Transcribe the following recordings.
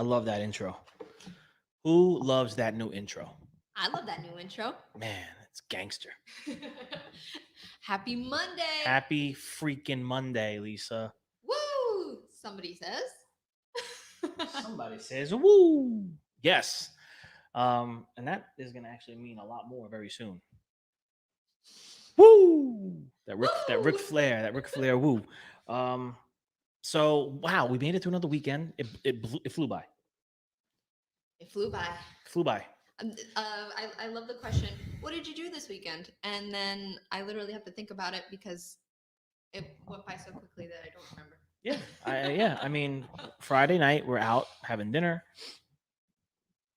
love that intro. Who loves that new intro? I love that new intro. Man, it's gangster. Happy Monday. Happy freaking Monday, Lisa. Woo! Somebody says. Somebody says, woo. Yes. And that is going to actually mean a lot more very soon. Woo! Ric Flair, woo. So wow, we made it to another weekend. It flew by. It flew by. Flew by. I love the question. What did you do this weekend? And then I literally have to think about it because it went by so quickly that I don't remember. Yeah. I mean, Friday night we're out having dinner.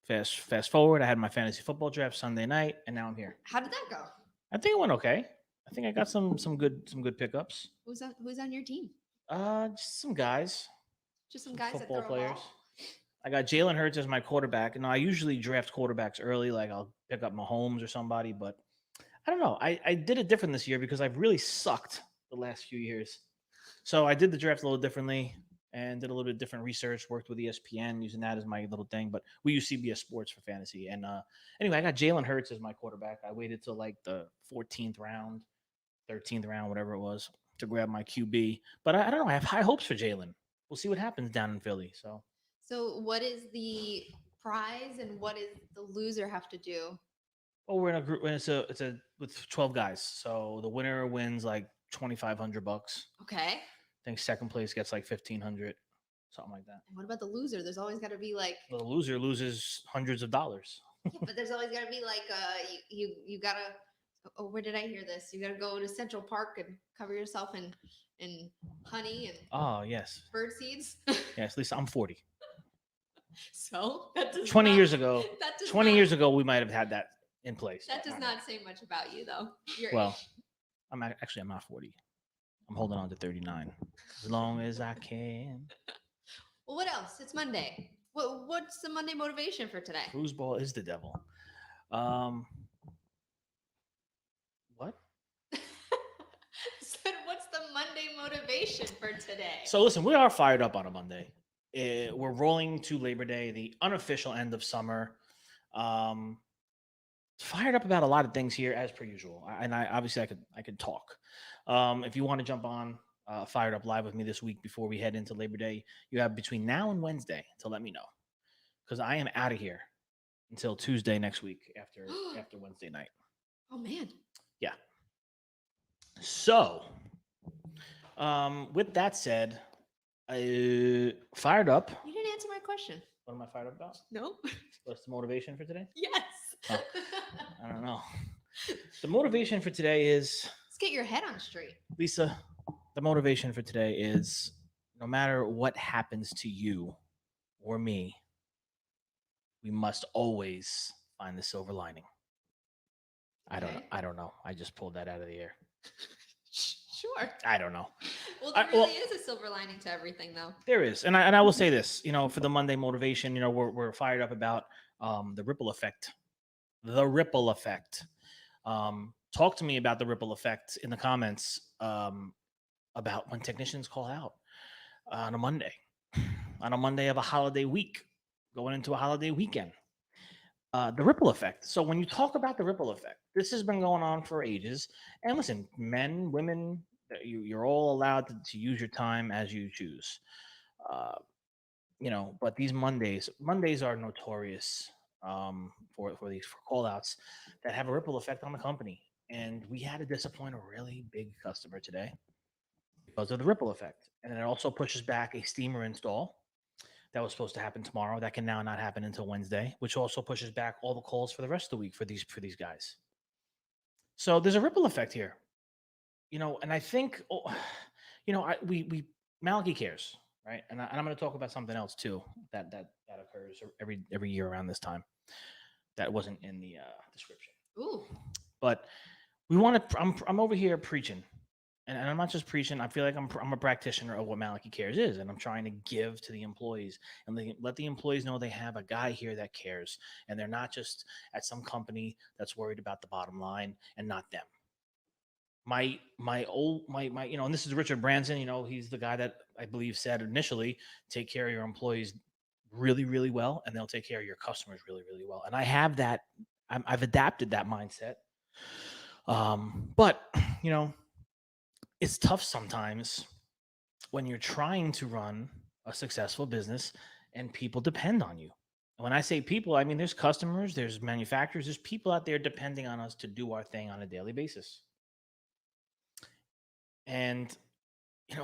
Fast forward, I had my fantasy football draft Sunday night, and now I'm here. How did that go? I think it went okay. I think I got some good pickups. Who's on your team? Just some guys. Just some guys football that throw players. A ball? I got Jalen Hurts as my quarterback. And I usually draft quarterbacks early, like I'll pick up Mahomes or somebody, but I don't know. I did it different this year because I've really sucked the last few years. So I did the draft a little differently and did a little bit different research, worked with ESPN, using that as my little thing. But we use CBS Sports for fantasy. And anyway, I got Jalen Hurts as my quarterback. I waited till like the 14th round, 13th round, whatever it was, to grab my QB. But I don't know. I have high hopes for Jalen. We'll see what happens down in Philly. So what is the prize and what does the loser have to do? Oh, we're in a group. It's a with 12 guys. So the winner wins like $2,500. Okay. I think second place gets like 1,500, something like that. And what about the loser? There's always got to be like. Well, the loser loses hundreds of dollars. Yeah, but there's always got to be like you gotta. Oh, where did I hear this? You gotta go to Central Park and cover yourself in honey and. Oh yes. Bird seeds. Yes, Lisa, I'm 40. So that does 20 not, years ago. That does 20 not, years ago, we might have had that in place. That does not say much about you, though. Well, age. I'm not 40. I'm holding on to 39 as long as I can. Well, what else? It's Monday. What's the Monday motivation for today? Foosball is the devil. What? Said, what's the Monday motivation for today? So listen, we are fired up on a Monday. We're rolling to Labor Day, the unofficial end of summer. Fired up about a lot of things here as per usual, and I obviously I could talk. If you want to jump on Fired Up Live with me this week before we head into Labor Day, you have between now and Wednesday to let me know, because I am out of here until Tuesday next week after Wednesday night. Oh man. Yeah. So, with that said, fired up. You didn't answer my question. What am I fired up about? No. What's the motivation for today? Yes. Oh, I don't know. The motivation for today is... Let's get your head on straight. Lisa, the motivation for today is no matter what happens to you or me, we must always find the silver lining. Okay. I don't know. I just pulled that out of the air. Sure. I don't know. Well, there really is a silver lining to everything, though. There is, and I will say this. For the Monday motivation, we're fired up about the ripple effect. The ripple effect. Talk to me about the ripple effect in the comments about when technicians call out on a Monday of a holiday week, going into a holiday weekend. The ripple effect. So when you talk about the ripple effect, this has been going on for ages. And listen, men, women, you're all allowed to use your time as you choose. But these Mondays are notorious for call outs that have a ripple effect on the company. And we had to disappoint a really big customer today because of the ripple effect. And it also pushes back a steamer install that was supposed to happen tomorrow that can now not happen until Wednesday, which also pushes back all the calls for the rest of the week for these guys. So there's a ripple effect here, and I think, we Malachi cares, right? And I'm going to talk about something else too that occurs every year around this time that wasn't in the description. Ooh. But we want to. I'm over here preaching. And I'm not just preaching. I feel like I'm a practitioner of what Malachi Cares is, and I'm trying to give to the employees and let the employees know they have a guy here that cares, and they're not just at some company that's worried about the bottom line and not them. My and this is Richard Branson. He's the guy that I believe said initially, take care of your employees really, really well, and they'll take care of your customers really, really well. And I have that. I've adapted that mindset. But you know, it's tough sometimes when you're trying to run a successful business and people depend on you. And when I say people, I mean there's customers, there's manufacturers, there's people out there depending on us to do our thing on a daily basis. And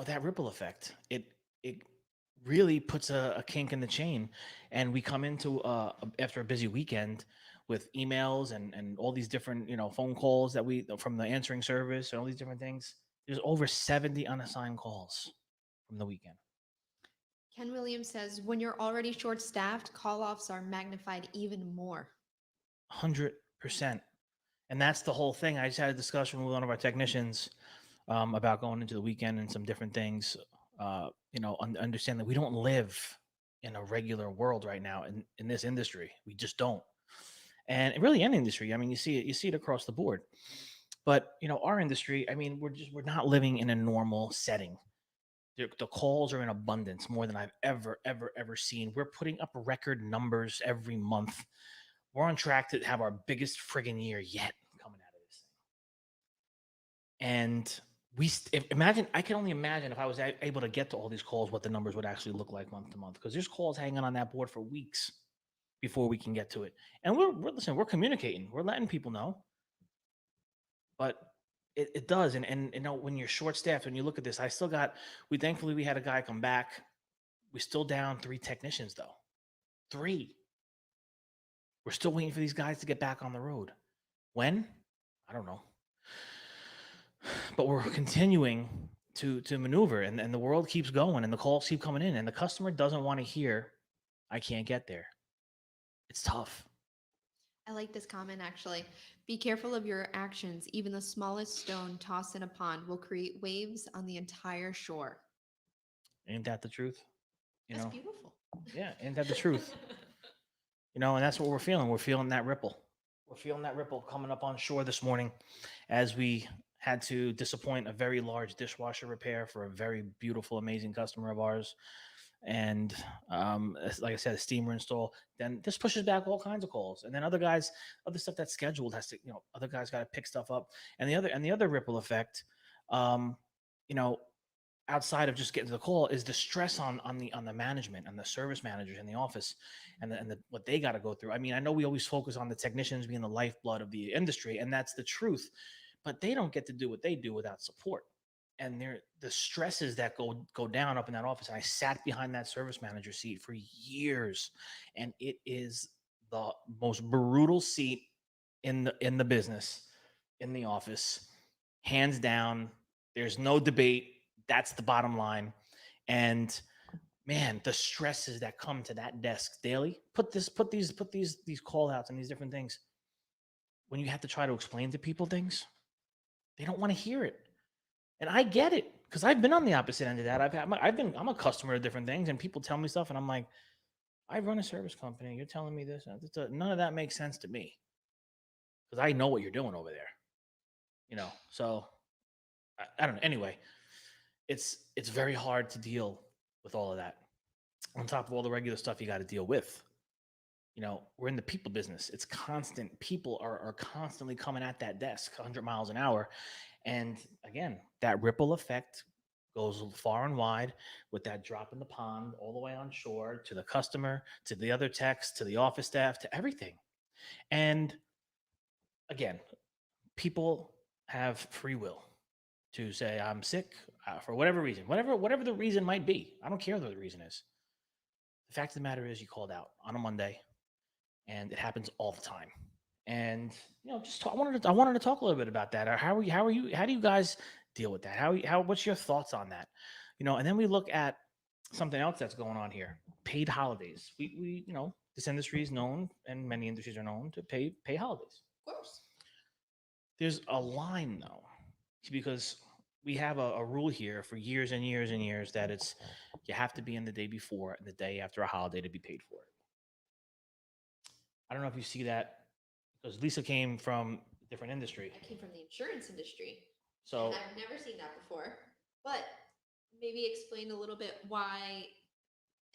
that ripple effect, it really puts a kink in the chain. And we come into after a busy weekend with emails and all these different phone calls that we from the answering service and all these different things. There's over 70 unassigned calls from the weekend. Ken Williams says, when you're already short staffed, call offs are magnified even more. 100%. And that's the whole thing. I just had a discussion with one of our technicians about going into the weekend and some different things. Understand that we don't live in a regular world right now in this industry. We just don't. And really, any industry. I mean, you see it across the board. But our industry. I mean, we're not living in a normal setting. The calls are in abundance, more than I've ever seen. We're putting up record numbers every month. We're on track to have our biggest friggin' year yet coming out of this thing. And imagine, I can only imagine if I was able to get to all these calls, what the numbers would actually look like month to month. Because there's calls hanging on that board for weeks before we can get to it. And we're communicating, we're letting people know. But it does. And when you're short staffed, when you look at this, thankfully we had a guy come back. We're still down 3 technicians though. 3. We're still waiting for these guys to get back on the road. When? I don't know. But we're continuing to maneuver, and the world keeps going, and the calls keep coming in, and the customer doesn't want to hear, I can't get there. It's tough. I like this comment actually. Be careful of your actions. Even the smallest stone tossed in a pond will create waves on the entire shore. Ain't that the truth? That's beautiful. Yeah, ain't that the truth? And that's what we're feeling. We're feeling that ripple. We're feeling that ripple coming up on shore this morning as we had to disappoint a very large dishwasher repair for a very beautiful, amazing customer of ours. And like I said, a steamer install. Then this pushes back all kinds of calls. And then other stuff that's scheduled has to, other guys got to pick stuff up. And the other ripple effect, you know, outside of just getting to the call is the stress on the management and the service managers in the office and what they got to go through. I mean, I know we always focus on the technicians being the lifeblood of the industry, and that's the truth, but they don't get to do what they do without support. And the stresses that go down up in that office. And I sat behind that service manager seat for years, and it is the most brutal seat in the business, in the office, hands down. There's no debate. That's the bottom line. And man, the stresses that come to that desk daily. Put these call outs and these different things. When you have to try to explain to people things, they don't want to hear it. And I get it because I've been on the opposite end of that. I'm a customer of different things, and people tell me stuff, and I'm like, I run a service company. You're telling me this? None of that makes sense to me because I know what you're doing over there. So I don't know. Anyway, it's very hard to deal with all of that on top of all the regular stuff you got to deal with. We're in the people business. It's constant. People are constantly coming at that desk 100 miles an hour. And again, that ripple effect goes far and wide with that drop in the pond all the way on shore to the customer, to the other techs, to the office staff, to everything. And again, people have free will to say, I'm sick for whatever reason, whatever the reason might be. I don't care what the reason is. The fact of the matter is you called out on a Monday, and it happens all the time. And I wanted to talk a little bit about that. How do you guys deal with that? What's your thoughts on that? And then we look at something else that's going on here: paid holidays. We this industry is known, and many industries are known to pay holidays. Of course. There's a line though, because we have a rule here for years and years and years that you have to be in the day before and the day after a holiday to be paid for it. I don't know if you see that because Lisa came from a different industry. I came from the insurance industry. So and I've never seen that before. But maybe explain a little bit why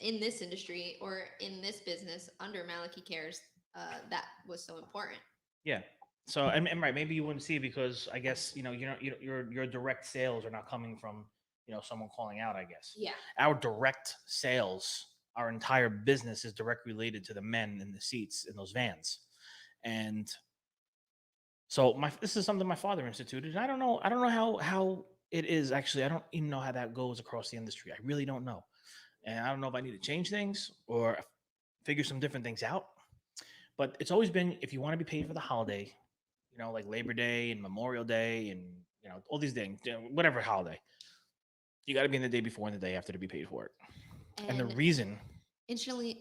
in this industry or in this business under Maliki Cares that was so important. Yeah. So and right, maybe you wouldn't see it because I guess your direct sales are not coming from someone calling out. I guess Yeah. our direct sales, our entire business is directly related to the men in the seats in those vans, and so my this is something my father instituted. And I don't know how it is actually. I don't even know how that goes across the industry. I really don't know, and I don't know if I need to change things or figure some different things out. But it's always been if you want to be paid for the holiday, like Labor Day and Memorial Day and all these things, whatever holiday, you got to be in the day before and the day after to be paid for it. And the And reason, interestingly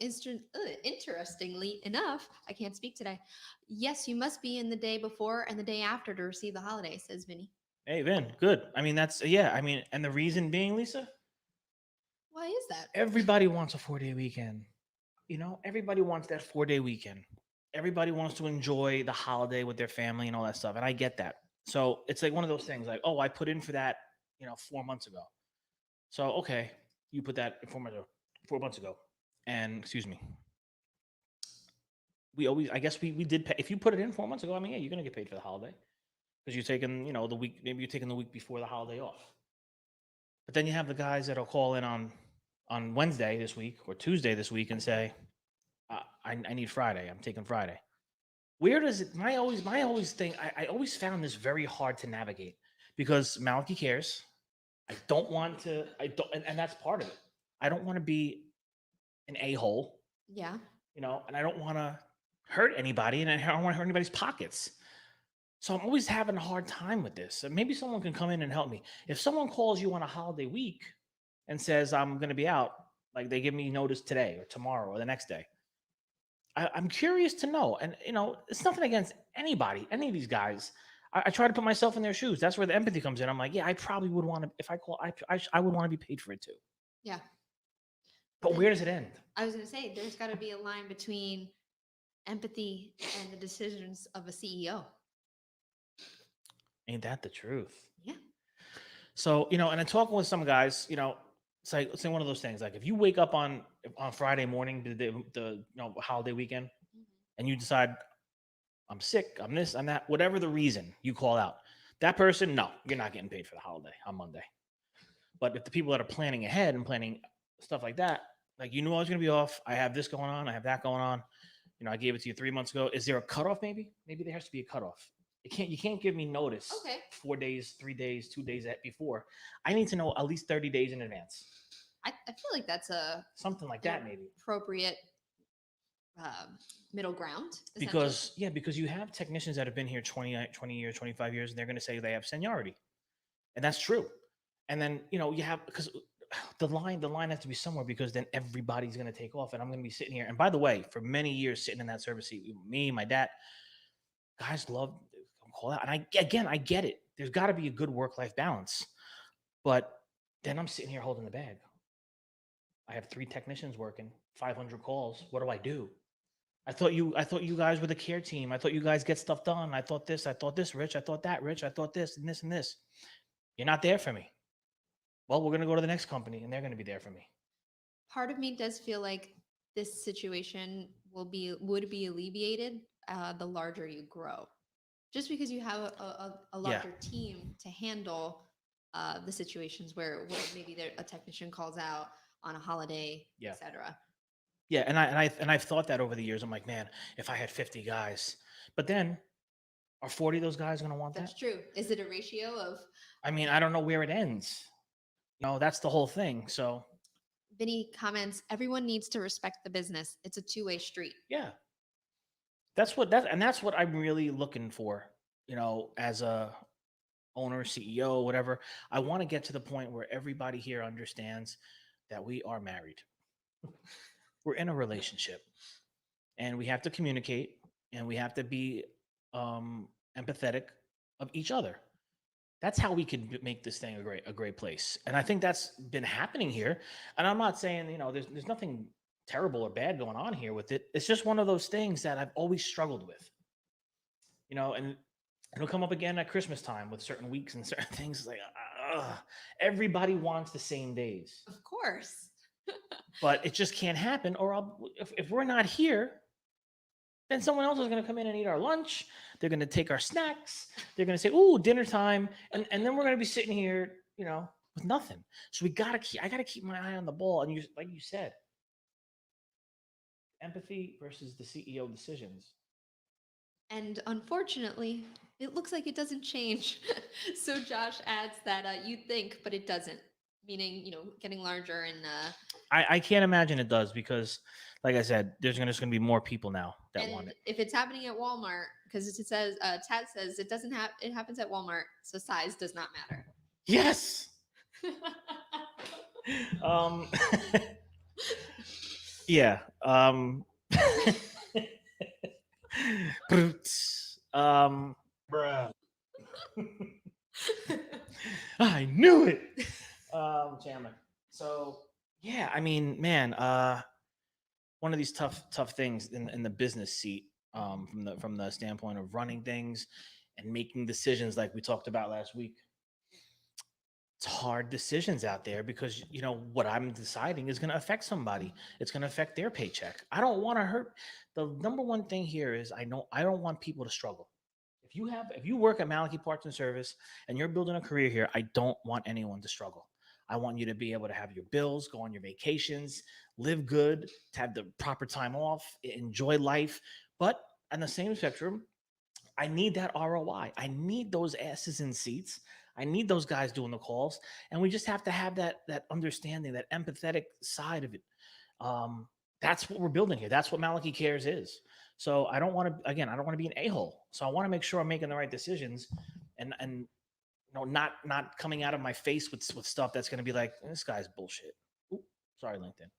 enough, I can't speak today. Yes, you must be in the day before and the day after to receive the holiday, says Vinny. hey, Vin, good. I mean, that's, yeah, I mean, and the reason being, Lisa, Why is that? everybody wants a 4-day weekend. Everybody wants that 4-day weekend. Everybody wants to enjoy the holiday with their family and all that stuff. And I get that. So it's like one of those things like, oh, I put in for that, 4 months ago. So, okay, you put that 4 months ago. And excuse me, I guess we did pay. If you put it in 4 months ago, I mean, yeah, you're going to get paid for the holiday because you're taking, the week, maybe you're taking the week before the holiday off. But then you have the guys that'll call in on Wednesday this week or Tuesday this week and say, I need Friday. I'm taking Friday. Where does it? My always thing. I always found this very hard to navigate because Maliki Cares. I don't want to. I don't, and that's part of it. I don't want to be an a-hole, Yeah. and I don't want to hurt anybody, and I don't want to hurt anybody's pockets. So I'm always having a hard time with this. And maybe someone can come in and help me. If someone calls you on a holiday week and says I'm going to be out, like they give me notice today or tomorrow or the next day, I'm curious to know. And it's nothing against anybody, any of these guys. I try to put myself in their shoes. That's where the empathy comes in. I'm like, yeah, I probably would want to. If I call, I would want to be paid for it too. Yeah. But where does it end? I was going to say, there's got to be a line between empathy and the decisions of a CEO. Ain't that the truth? Yeah. So and I'm talking with some guys. It's like one of those things. Like if you wake up on Friday morning, the holiday weekend, and you decide I'm sick, I'm this, I'm that, whatever the reason you call out, that person, no, you're not getting paid for the holiday on Monday. But if the people that are planning ahead and planning stuff like that, like I was going to be off, I have this going on, I have that going on. I gave it to you 3 months ago. Is there a cutoff? Maybe there has to be a cutoff. You can't give me notice. Okay. 4 days, 3 days, 2 days before. I need to know at least 30 days in advance. I feel like that's something like that, maybe appropriate middle ground. Because you have technicians that have been here 20 years, 25 years, and they're going to say they have seniority, and that's true. And then you have, because the line has to be somewhere, because then everybody's going to take off, and I'm going to be sitting here. And by the way, for many years sitting in that service seat, me, my dad, guys love call out, and I get it. There's got to be a good work-life balance, but then I'm sitting here holding the bag. I have 3 technicians working, 500 calls. What do I do? I thought you guys were the care team. I thought you guys get stuff done. I thought this, Rich. I thought that, Rich. I thought this and this and this. You're not there for me. Well, we're going to go to the next company, and they're going to be there for me. Part of me does feel like this situation would be alleviated the larger you grow. Just because you have a larger team to handle the situations where maybe a technician calls out on a holiday, etc. Yeah, and I've thought that over the years. I'm like, man, if I had 50 guys, but then are 40 of those guys going to want that? That's true. Is it a ratio of? I mean, I don't know where it ends. That's the whole thing. So Vinny comments, everyone needs to respect the business. It's a two-way street. Yeah. That's what I'm really looking for, as a owner, CEO, whatever. I want to get to the point where everybody here understands that we are married. We're in a relationship, and we have to communicate, and we have to be empathetic of each other. That's how we can make this thing a great place. And I think that's been happening here. And I'm not saying, there's nothing terrible or bad going on here with it. It's just one of those things that I've always struggled with. And it'll come up again at Christmas time with certain weeks and certain things. Like, everybody wants the same days. Of course. but it just can't happen. Or if we're not here, then someone else is going to come in and eat our lunch. They're going to take our snacks. They're going to say, "Ooh, dinner time," and then we're going to be sitting here, with nothing. So I gotta keep my eye on the ball. And like you said, empathy versus the CEO decisions. And unfortunately, it looks like it doesn't change. So Josh adds that you think, but it doesn't. Meaning, getting larger and I can't imagine it does because, like I said, there's just going to be more people now that want and it. if it's happening at Walmart, because it says Tat says it doesn't have it happens at Walmart, so size does not matter. Yes. um. Yeah. Bruh. I knew it. Chandler. So yeah, I mean, man, one of these tough things in the business seat, from the standpoint of running things and making decisions like we talked about last week. It's hard decisions out there because what I'm deciding is going to affect somebody. It's going to affect their paycheck. I don't want to hurt. The number one thing here is I don't want people to struggle. If you work at Maliki Parts and Service and you're building a career here, I don't want anyone to struggle. I want you to be able to have your bills, go on your vacations, live good, to have the proper time off, enjoy life. But on the same spectrum, I need that ROI. I need those asses in seats. I need those guys doing the calls, and we just have to have that understanding, that empathetic side of it. Um, that's what we're building here. That's what Maliki Cares is. So I don't want to, again, I don't want to be an a-hole. So I want to make sure I'm making the right decisions, and not coming out of my face with stuff that's going to be like, this guy's bullshit. Ooh, sorry, LinkedIn.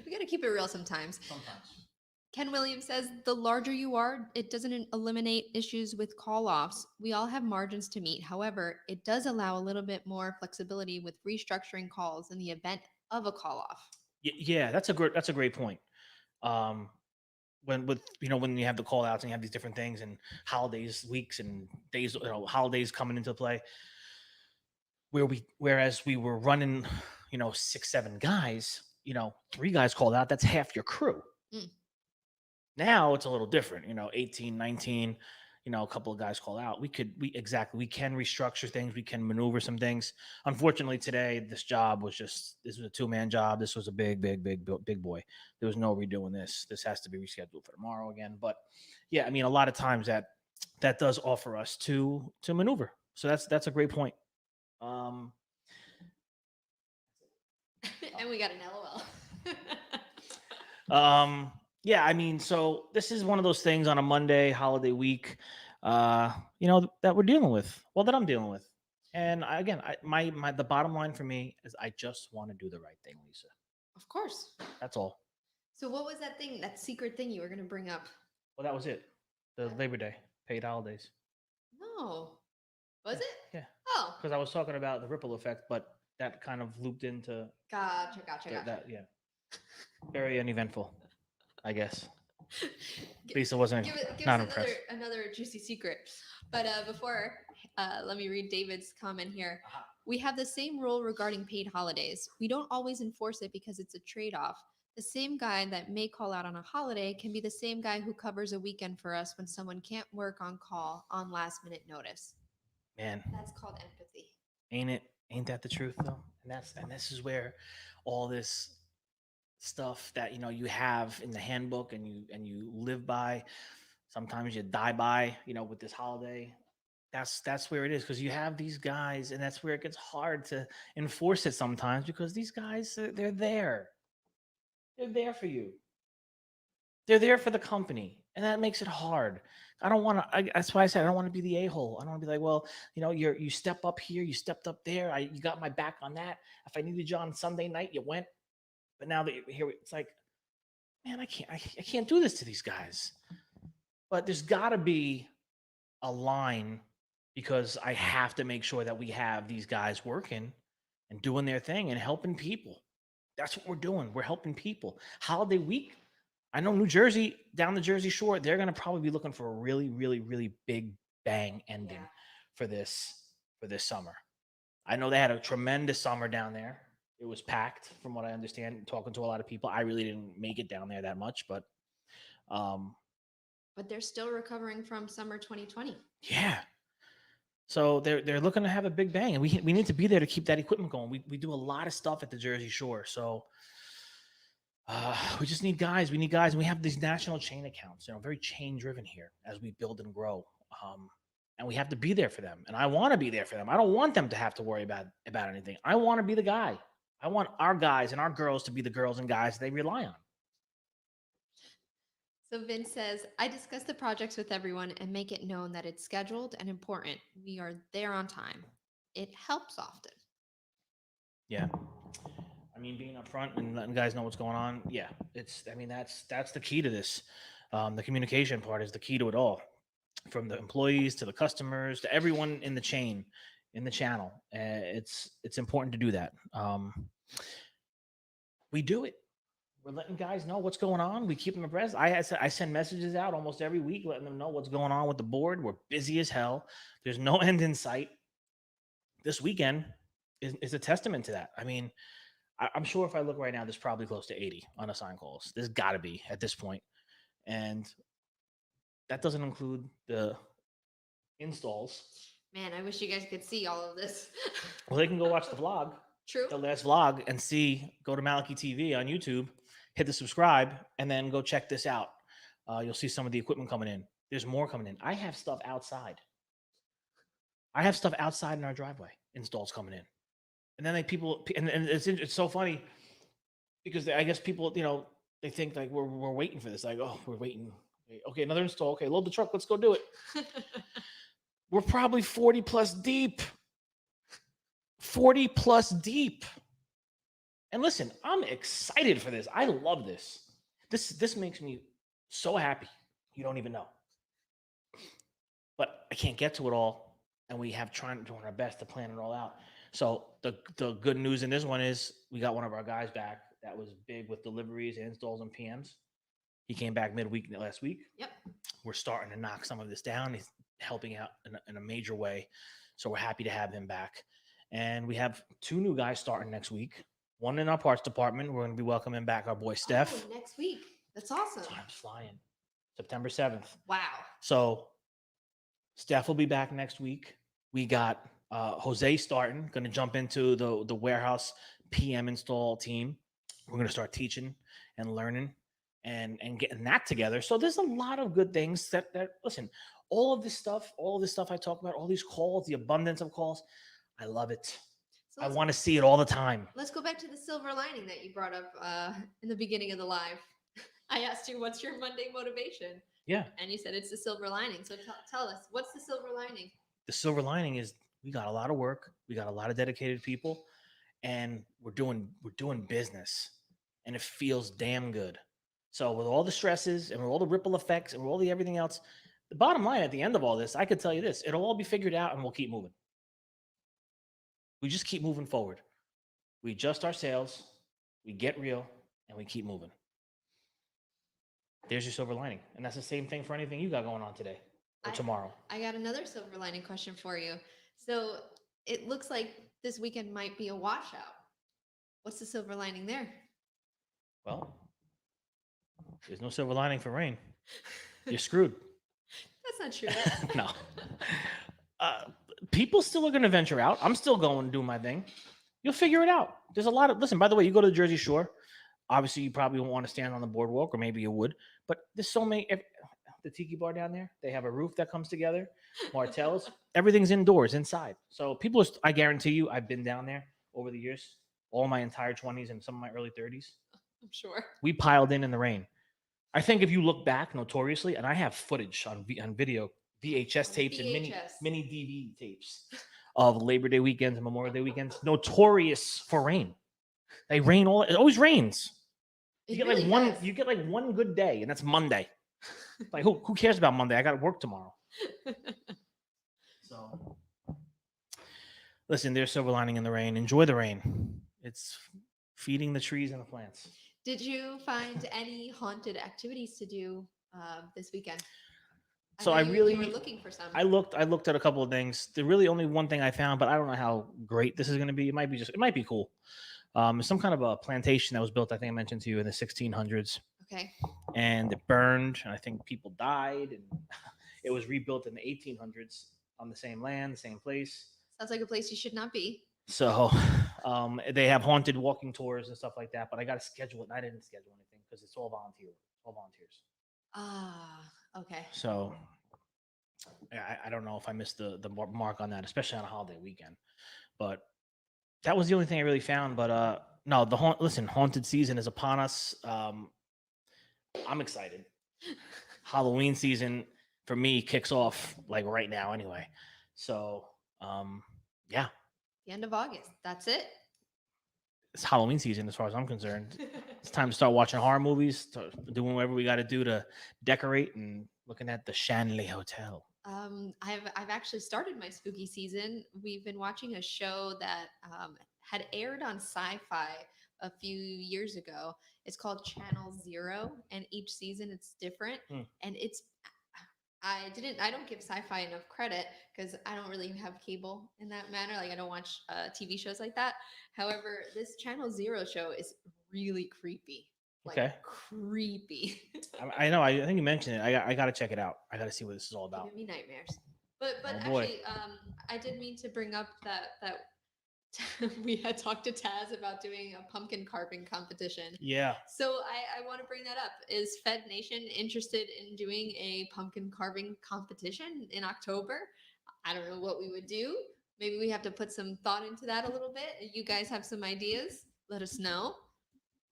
We got to keep it real sometimes. Sometimes. Ken Williams says the larger you are, it doesn't eliminate issues with call offs. We all have margins to meet. However, it does allow a little bit more flexibility with restructuring calls in the event of a call off. Yeah, that's a great point. Um, when you have the call outs and you have these different things and holidays, weeks and days, holidays coming into play, whereas we were running, 6, 7 guys, 3 guys called out, that's half your crew. Mm. Now it's a little different, 18, 19, a couple of guys call out. We can restructure things. We can maneuver some things. Unfortunately, today, this was a 2-man job. This was a big boy. There was no redoing this. This has to be rescheduled for tomorrow again. But yeah, I mean, a lot of times that does offer us to maneuver. So that's a great point. And we got an LOL. Yeah, I mean, so this is one of those things on a Monday, holiday week, that we're dealing with. Well, that I'm dealing with. And the bottom line for me is I just want to do the right thing, Lisa. Of course. That's all. So what was that secret thing you were going to bring up? Well, that was it. The Labor Day, paid holidays. No. Was it? Yeah. Oh. Because I was talking about the ripple effect, but that kind of looped into. Gotcha. That, yeah. Very uneventful, I guess. Lisa wasn't not impressed. Another juicy secret. But before, let me read David's comment here. We have the same rule regarding paid holidays. We don't always enforce it because it's a trade-off. The same guy that may call out on a holiday can be the same guy who covers a weekend for us when someone can't work on call on last minute notice. Man, that's called empathy. Ain't it? Ain't that the truth though? And this is where all this stuff that you have in the handbook and you live by, sometimes you die by, with this holiday. That's where it is, because you have these guys, and that's where it gets hard to enforce it sometimes, because these guys, they're there for you. They're there for the company, and that makes it hard. I don't want to. That's why I said I don't want to be the a-hole. I don't want to be like, well, you step up here, you stepped up there. You got my back on that. If I needed you on Sunday night, you went. But now that you're here, it's like, man, I can't do this to these guys. But there's got to be a line, because I have to make sure that we have these guys working and doing their thing and helping people. That's what we're doing. We're helping people. Holiday week, I know New Jersey, down the Jersey Shore, they're going to probably be looking for a really, really, really big bang ending for this summer. I know they had a tremendous summer down there. It was packed, from what I understand. Talking to a lot of people, I really didn't make it down there that much, but um, But they're still recovering from summer 2020. yeah. So they're looking to have a big bang, and we need to be there to keep that equipment going. We do a lot of stuff at the Jersey Shore, so we just need guys. We need guys, and we have these national chain accounts. Very chain driven here as we build and grow. And we have to be there for them. And I want to be there for them. I don't want them to have to worry about anything. I want to be the guy. I want our guys and our girls to be the girls and guys they rely on. So Vince says, I discuss the projects with everyone and make it known that it's scheduled and important. We are there on time. It helps often. Yeah. I mean, being upfront and letting guys know what's going on. Yeah. That's the key to this. The communication part is the key to it all, from the employees to the customers to everyone in the chain, in the channel. It's important to do that. We do it. We're letting guys know what's going on. We keep them abreast. I send messages out almost every week, letting them know what's going on with the board. We're busy as hell. There's no end in sight. This weekend is a testament to that. I mean, I'm sure if I look right now, there's probably close to 80 unassigned calls. There's got to be at this point. And that doesn't include the installs. Man, I wish you guys could see all of this. Well, they can go watch the vlog. True. The last vlog, and go to Malachi TV on YouTube, hit the subscribe, and then go check this out. You'll see some of the equipment coming in. There's more coming in. I have stuff outside. In our driveway, installs coming in. And then people, and it's so funny because I guess people, they think like we're waiting for this. Like, oh, we're waiting. Okay, another install. Okay, load the truck. Let's go do it. We're probably 40 plus deep. 40 plus deep. And listen, I'm excited for this. I love this. This makes me so happy. You don't even know. But I can't get to it all, and we have doing our best to plan it all out. So the good news in this one is we got one of our guys back that was big with deliveries, installs, and PMs. He came back midweek last week. Yep. We're starting to knock some of this down. He's helping out in a major way. So we're happy to have him back. And we have 2 new guys starting next week. One in our parts department. We're going to be welcoming back our boy Steph. Oh, next week. That's awesome. Time's flying. September 7th. Wow. So Steph will be back next week. We got Jose starting, going to jump into the warehouse PM install team. We're going to start teaching and learning and getting that together. So there's a lot of good things that listen, all of this stuff I talk about, all these calls, the abundance of calls, I love it. So I want to see it all the time. Let's go back to the silver lining that you brought up in the beginning of the live. I asked you, what's your Monday motivation? Yeah. And you said it's the silver lining. So tell us, what's the silver lining? The silver lining is we got a lot of work. We got a lot of dedicated people, and we're doing business, and it feels damn good. So with all the stresses and with all the ripple effects and with all the everything else, the bottom line at the end of all this, I could tell you this, it'll all be figured out and we'll keep moving. We just keep moving forward. We adjust our sails, we get real, and we keep moving. There's your silver lining. And that's the same thing for anything you got going on today or tomorrow. I got another silver lining question for you. So it looks like this weekend might be a washout. What's the silver lining there? Well, there's no silver lining for rain. You're screwed. That's not true. No. People still are going to venture out. I'm still going to do my thing. You'll figure it out. There's a lot of, listen, by the way, you go to the Jersey Shore. Obviously, you probably won't want to stand on the boardwalk, or maybe you would. But there's so many, the tiki bar down there, they have a roof that comes together. Martell's, everything's indoors, inside. So people, I guarantee you, I've been down there over the years, all my entire 20s and some of my early 30s. I'm sure. We piled in the rain. I think if you look back notoriously, and I have footage on video, VHS tapes and mini DV tapes of Labor Day weekends and Memorial Day weekends, notorious for rain. They rain it always rains. You get like one good day, and that's Monday. Like who cares about Monday? I got to work tomorrow. So listen, there's silver lining in the rain. Enjoy the rain. It's feeding the trees and the plants. Did you find any haunted activities to do this weekend? So I know you were really looking for some. I looked at a couple of things. The really only one thing I found, but I don't know how great this is going to be. It might be cool. Some kind of a plantation that was built. I think I mentioned to you in the 1600s, Okay. and it burned, and I think people died, and it was rebuilt in the 1800s on the same land, the same place. Sounds like a place you should not be. So they have haunted walking tours and stuff like that. But I got to schedule it, and I didn't schedule anything because it's all volunteers. Ah, okay. So I don't know if I missed the mark on that, especially on a holiday weekend. But that was the only thing I really found. But no, haunted season is upon us. I'm excited. Halloween season for me kicks off like right now anyway. So yeah, The end of August. That's it. it's Halloween season as far as I'm concerned. It's time to start watching horror movies, start doing whatever we got to do to decorate and looking at the Shanley Hotel. I've actually started my spooky season. We've been watching a show that had aired on Sci-Fi a few years ago. It's called Channel Zero, and each season it's different. And it's I don't give Sci-Fi enough credit because I don't really have cable in that manner. Like I don't watch TV shows like that. However, this Channel Zero show is really creepy. Like Okay. creepy. I know. I think you mentioned it. I got to check it out. I got to see what this is all about. Giving me nightmares. But Oh, boy. actually, I did mean to bring up that we had talked to Taz about doing a pumpkin carving competition. Yeah. So I want to bring that up. Is Fed Nation interested in doing a pumpkin carving competition in October? I don't know what we would do. Maybe we have to put some thought into that a little bit. You guys have some ideas? Let us know.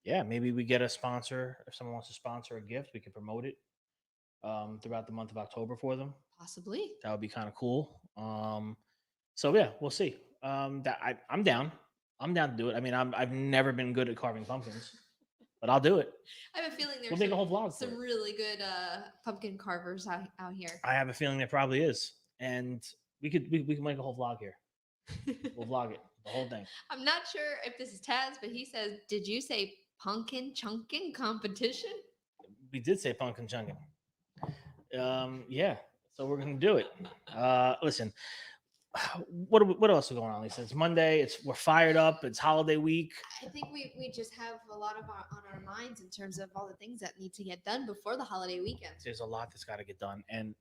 Yeah, maybe we get a sponsor. If someone wants to sponsor a gift, we can promote it throughout the month of October for them. Possibly. That would be kind of cool. So yeah, we'll see. I'm down. I'm down to do it. I mean, I've never been good at carving pumpkins, but I'll do it. I have a feeling there's We'll make a whole vlog. some really good pumpkin carvers out here. I have a feeling there probably is, and we can make a whole vlog here. We'll vlog it, the whole thing. I'm not sure if this is Taz, but he says, "Did you say pumpkin chunking competition?" We did say pumpkin chunking. Yeah. So we're gonna do it. Listen, what else is going on, Lisa? It's Monday. We're fired up. It's holiday week. I think we just have a lot on our minds in terms of all the things that need to get done before the holiday weekend. There's a lot that's got to get done, and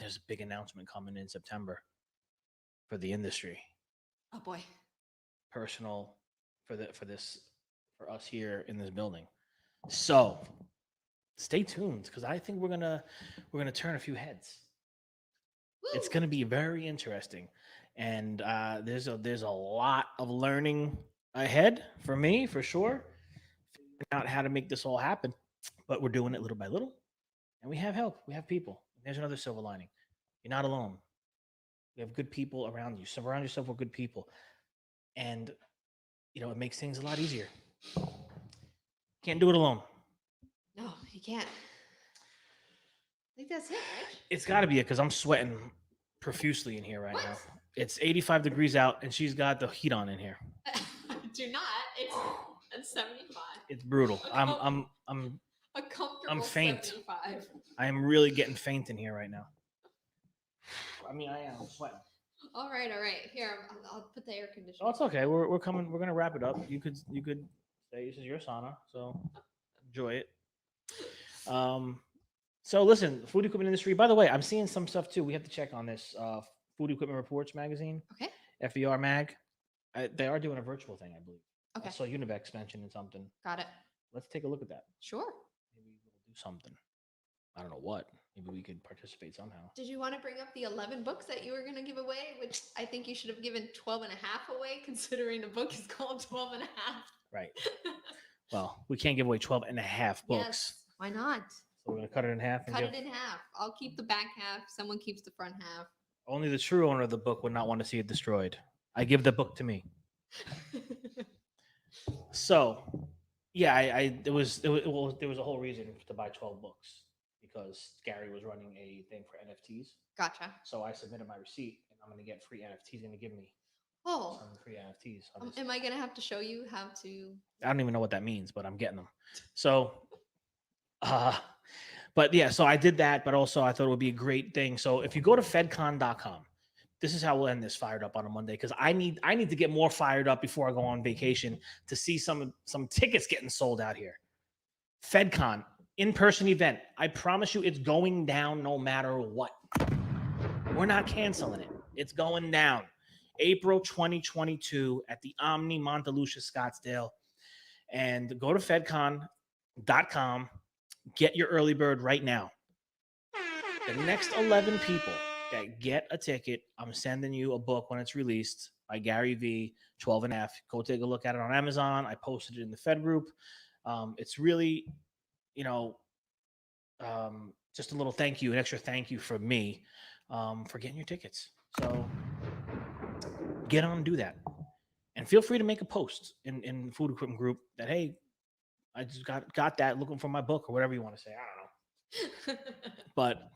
there's a big announcement coming in September for the industry. Oh boy. Personal for us here in this building. So stay tuned because I think we're gonna turn a few heads. Woo! It's gonna be very interesting, and there's a lot of learning ahead for me for sure. Figuring out how to make this all happen, but we're doing it little by little, and we have help. We have people. There's another silver lining. You're not alone. You have good people around you. Surround yourself with good people, and it makes things a lot easier. Can't do it alone. No, you can't. I think that's it, right? It's got to be it because I'm sweating profusely in here right What? now. It's 85 degrees out, and she's got the heat on in here. Do not. It's 75. It's brutal. A comfortable I'm faint. 75. I am really getting faint in here right now. I mean, I am sweating. All right. Here, I'll put the air conditioner. Oh, it's okay. We're coming. We're gonna wrap it up. You could say this is your sauna, so enjoy it. So listen, food equipment industry. By the way, I'm seeing some stuff too. We have to check on this. Food Equipment Reports magazine. Okay. FER mag. They are doing a virtual thing, I believe. Okay. I saw Univex mentioning something. Got it. Let's take a look at that. Sure. Maybe we'll do something. I don't know what. Maybe we could participate somehow. Did you want to bring up the 11 books that you were going to give away, which I think you should have given 12 and a half away, considering the book is called 12 and a half. Right. Well, we can't give away 12 and a half books. Yes, why not? So we're going to cut it in half. Cut it in half. I'll keep the back half. Someone keeps the front half. Only the true owner of the book would not want to see it destroyed. I give the book to me. So, yeah, there was a whole reason to buy 12 books because Gary was running a thing for NFTs. Gotcha. So I submitted my receipt, and I'm going to get free NFTs. He's going to give me some free NFTs. Am I going to have to show you how to? I don't even know what that means, but I'm getting them. So, But yeah, so I did that, but also I thought it would be a great thing. So if you go to fedcon.com, this is how we'll end this fired up on a Monday, because I need to get more fired up before I go on vacation to see some tickets getting sold out here. FedCon, in-person event. I promise you it's going down no matter what. We're not canceling it. It's going down. April 2022 at the Omni Montelucia Scottsdale. And go to fedcon.com. Get your early bird right now. The next 11 people that get a ticket, I'm sending you a book when it's released by Gary V, 12 and a half. Go take a look at it on Amazon. I posted it in the Fed group. It's really, just a little thank you, an extra thank you from me for getting your tickets. So get on and do that. And feel free to make a post in the Food Equipment group that, hey, I just got that, looking for my book, or whatever you want to say. I don't know. But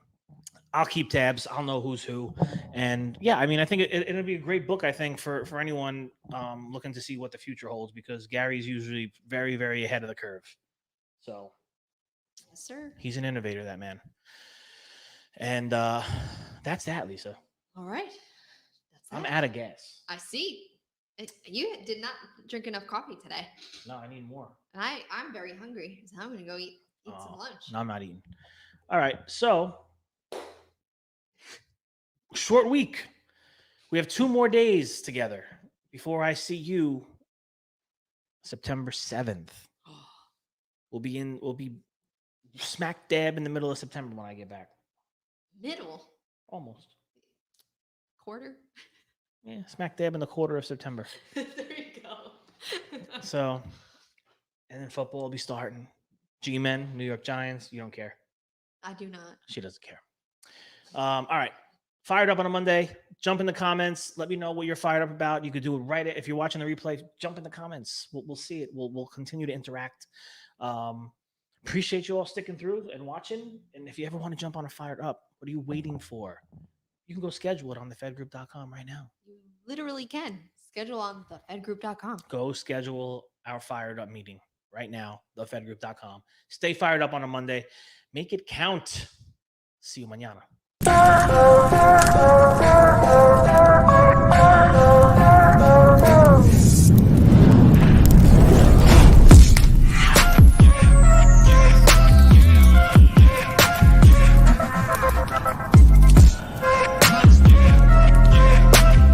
I'll keep tabs. I'll know who's who. And yeah, I mean, I think it'll be a great book, I think, for anyone looking to see what the future holds, because Gary's usually very, very ahead of the curve. So Yes, sir. He's an innovator, that man. And that's that, Lisa. All right. I'm out of gas. I see. You did not drink enough coffee today. No, I need more. And I'm very hungry, so I'm going to go eat some lunch. No, I'm not eating. All right. So, short week. We have 2 more days together before I see you September 7th. We'll be smack dab in the middle of September when I get back. Middle? Almost. Quarter? Yeah, smack dab in the quarter of September. There you go. So, and then football will be starting. G-Men, New York Giants. You don't care. I do not. She doesn't care. All right. Fired up on a Monday. Jump in the comments. Let me know what you're fired up about. You could do it right if you're watching the replay. Jump in the comments. We'll see it. We'll continue to interact. Appreciate you all sticking through and watching. And if you ever want to jump on a fired up, what are you waiting for? You can go schedule it on thefedgroup.com right now. You literally can schedule on thefedgroup.com. Go schedule our fired up meeting right now. Thefedgroup.com. Stay fired up on a Monday. Make it count. See you mañana.